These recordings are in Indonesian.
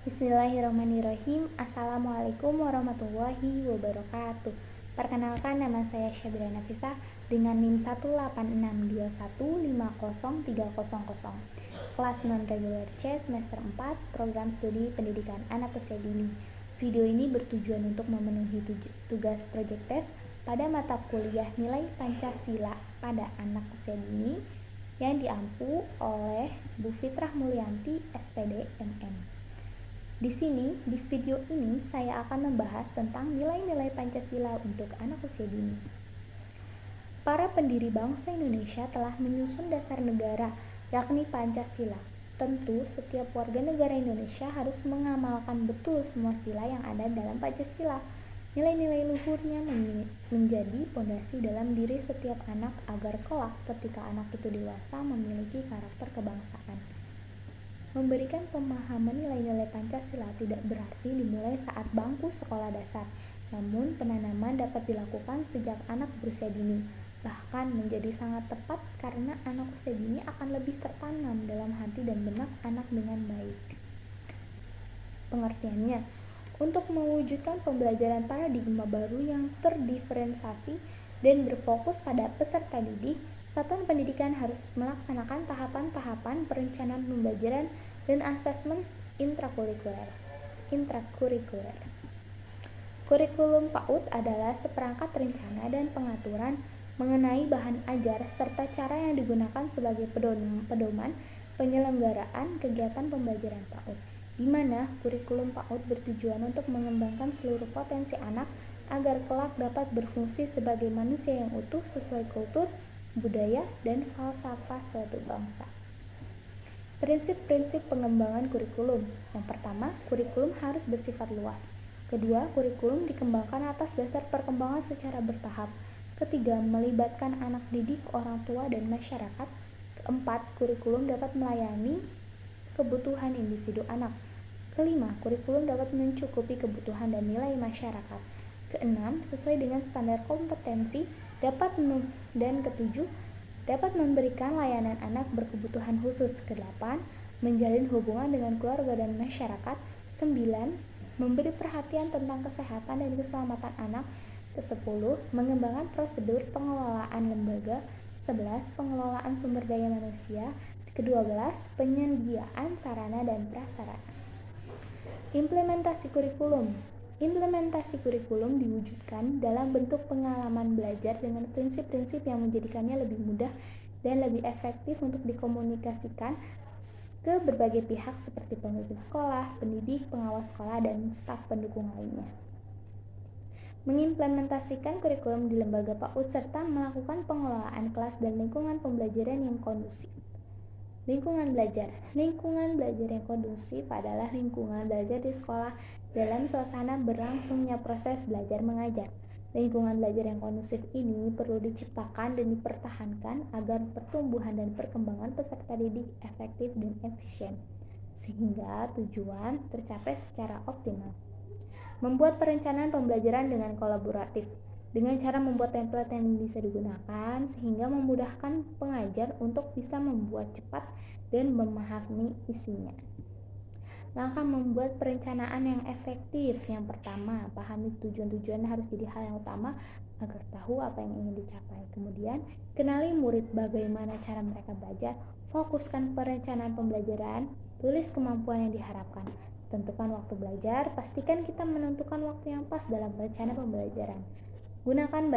Bismillahirrahmanirrahim. Assalamualaikum warahmatullahi wabarakatuh. Perkenalkan, nama saya Syabira Nafisa dengan NIM 18621503000. Kelas non-regular C semester 4, program studi pendidikan anak usia dini. Video ini bertujuan untuk memenuhi tugas project test pada mata kuliah nilai Pancasila pada anak usia dini yang diampu oleh Bu Fitrah Mulyanti, SPD, MM. Di video ini saya akan membahas tentang nilai-nilai Pancasila untuk anak usia dini. Para pendiri bangsa Indonesia telah menyusun dasar negara, yakni Pancasila. Tentu setiap warga negara Indonesia harus mengamalkan betul semua sila yang ada dalam Pancasila. Nilai-nilai luhurnya menjadi pondasi dalam diri setiap anak agar kelak ketika anak itu dewasa memiliki karakter kebangsaan. Memberikan pemahaman nilai-nilai Pancasila tidak berarti dimulai saat bangku sekolah dasar, namun penanaman dapat dilakukan sejak anak berusia dini. Bahkan menjadi sangat tepat karena anak usia dini akan lebih tertanam dalam hati dan benak anak dengan baik. Pengertiannya, untuk mewujudkan pembelajaran paradigma baru yang terdiferensiasi dan berfokus pada peserta didik, satuan pendidikan harus melaksanakan tahapan-tahapan perencanaan pembelajaran dan asesmen intrakurikuler. Kurikulum PAUD adalah seperangkat rencana dan pengaturan mengenai bahan ajar serta cara yang digunakan sebagai pedoman penyelenggaraan kegiatan pembelajaran PAUD, di mana kurikulum PAUD bertujuan untuk mengembangkan seluruh potensi anak agar kelak dapat berfungsi sebagai manusia yang utuh sesuai kultur, budaya, dan falsafah suatu bangsa. Prinsip-prinsip pengembangan kurikulum. Yang pertama, kurikulum harus bersifat luas. Kedua, kurikulum dikembangkan atas dasar perkembangan secara bertahap. Ketiga, melibatkan anak didik, orang tua, dan masyarakat. Keempat, kurikulum dapat melayani kebutuhan individu anak. Kelima, kurikulum dapat mencukupi kebutuhan dan nilai masyarakat. Keenam, sesuai dengan standar kompetensi dan ketujuh, dapat memberikan layanan anak berkebutuhan khusus. Kedelapan, menjalin hubungan dengan keluarga dan masyarakat. 9, memberi perhatian tentang kesehatan dan keselamatan anak. Ke-10, mengembangkan prosedur pengelolaan lembaga. 11, pengelolaan sumber daya manusia. Ke-12, penyediaan sarana dan prasarana. Implementasi kurikulum. Implementasi kurikulum diwujudkan dalam bentuk pengalaman belajar dengan prinsip-prinsip yang menjadikannya lebih mudah dan lebih efektif untuk dikomunikasikan ke berbagai pihak seperti pemimpin sekolah, pendidik, pengawas sekolah, dan staf pendukung lainnya. Mengimplementasikan kurikulum di lembaga PAUD serta melakukan pengelolaan kelas dan lingkungan pembelajaran yang kondusif. Lingkungan belajar yang kondusif adalah lingkungan belajar di sekolah dalam suasana berlangsungnya proses belajar mengajar. Lingkungan belajar yang kondusif ini perlu diciptakan dan dipertahankan agar pertumbuhan dan perkembangan peserta didik efektif dan efisien, sehingga tujuan tercapai secara optimal. Membuat perencanaan pembelajaran dengan kolaboratif dengan cara membuat template yang bisa digunakan sehingga memudahkan pengajar untuk bisa membuat cepat dan memahami isinya. Langkah membuat perencanaan yang efektif. Yang pertama, pahami tujuan-tujuan harus jadi hal yang utama agar tahu apa yang ingin dicapai. Kemudian, kenali murid bagaimana cara mereka belajar. Fokuskan perencanaan pembelajaran, tulis kemampuan yang diharapkan. Tentukan waktu belajar, pastikan kita menentukan waktu yang pas dalam rencana pembelajaran. Gunakan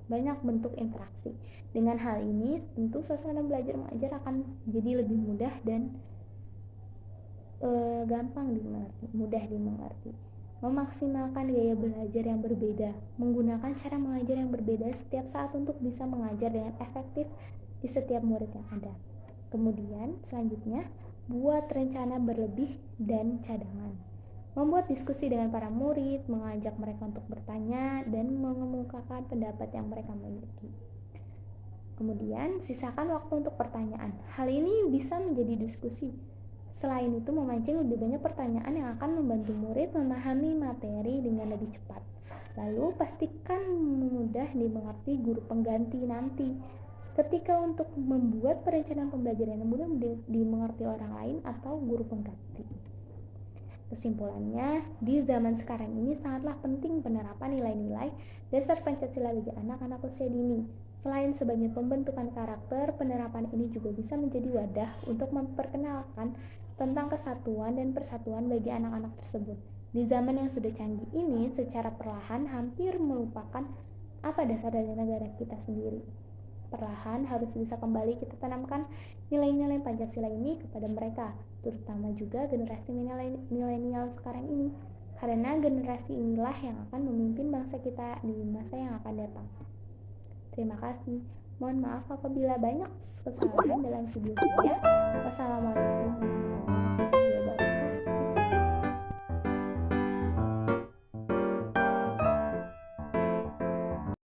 banyak bentuk interaksi. Dengan hal ini, tentu suasana belajar mengajar akan jadi lebih mudah dan mudah dimengerti. Memaksimalkan gaya belajar yang berbeda. Menggunakan cara mengajar yang berbeda setiap saat untuk bisa mengajar dengan efektif di setiap murid yang ada. Kemudian, selanjutnya, buat rencana berlebih dan cadangan. Membuat diskusi dengan para murid, mengajak mereka untuk bertanya, dan mengemukakan pendapat yang mereka miliki. Kemudian, sisakan waktu untuk pertanyaan. Hal ini bisa menjadi diskusi. Selain itu, memancing lebih banyak pertanyaan yang akan membantu murid memahami materi dengan lebih cepat. Lalu, pastikan mudah dimengerti guru pengganti nanti. Ketika untuk membuat perencanaan pembelajaran yang mudah dimengerti orang lain atau guru pengganti. Kesimpulannya, di zaman sekarang ini sangatlah penting penerapan nilai-nilai dasar Pancasila bagi anak-anak usia dini. Selain sebagai pembentukan karakter, penerapan ini juga bisa menjadi wadah untuk memperkenalkan tentang kesatuan dan persatuan bagi anak-anak tersebut. Di zaman yang sudah canggih ini, secara perlahan hampir melupakan apa dasar dari negara kita sendiri. Perlahan harus bisa kembali kita tanamkan nilai-nilai Pancasila ini kepada mereka, terutama juga generasi milenial sekarang ini. Karena generasi inilah yang akan memimpin bangsa kita di masa yang akan datang. Terima kasih. Mohon maaf apabila banyak kesalahan dalam video saya. Wassalamualaikum warahmatullahi wabarakatuh.